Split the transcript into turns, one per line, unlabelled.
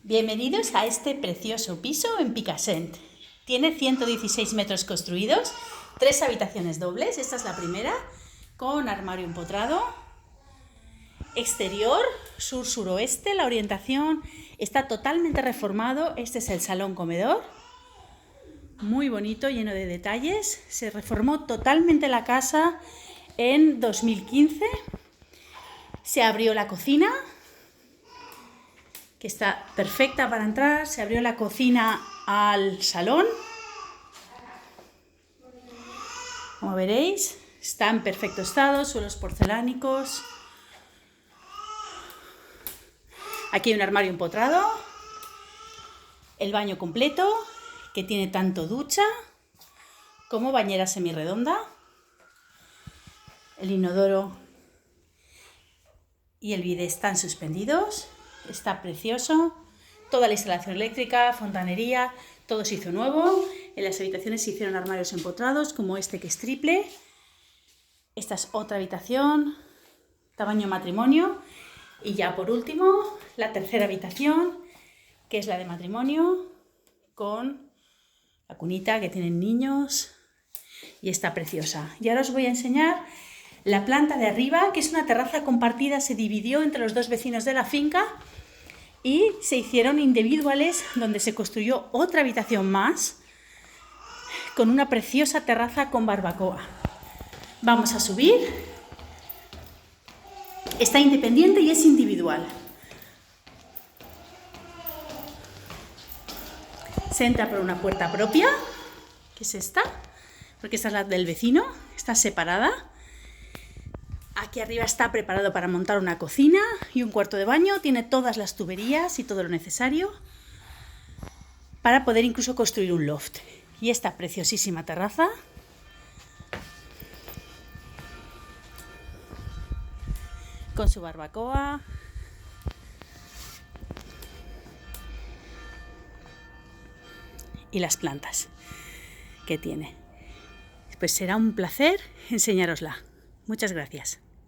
Bienvenidos a este precioso piso en Picassent. Tiene 116 metros construidos, 3 habitaciones dobles, esta es la primera, con armario empotrado. Exterior, sur-suroeste, la orientación está totalmente reformado. Este es el salón comedor, muy bonito, lleno de detalles. Se reformó totalmente la casa en 2015. Se abrió la cocina, que está perfecta para entrar. Se abrió la cocina al salón. Como veréis, está en perfecto estado, suelos porcelánicos. Aquí hay un armario empotrado, el baño completo, que tiene tanto ducha como bañera semirredonda, el inodoro y el bidé están suspendidos, está precioso, toda la instalación eléctrica, fontanería, todo se hizo nuevo. En las habitaciones se hicieron armarios empotrados como este, que es triple. Esta es otra habitación, tamaño matrimonio. Y ya por último, la tercera habitación, que es la de matrimonio, con la cunita que tienen niños, y está preciosa. Y ahora os voy a enseñar la planta de arriba, que es una terraza compartida. Se dividió entre los dos vecinos de la finca y se hicieron individuales, donde se construyó otra habitación más con una preciosa terraza con barbacoa. Vamos a subir. Está independiente y es individual. Se entra por una puerta propia, que es esta, porque esta es la del vecino, está separada. Aquí arriba está preparado para montar una cocina y un cuarto de baño. Tiene todas las tuberías y todo lo necesario para poder incluso construir un loft. Y esta preciosísima terraza, con su barbacoa, y las plantas que tiene. Pues será un placer enseñárosla. Muchas gracias.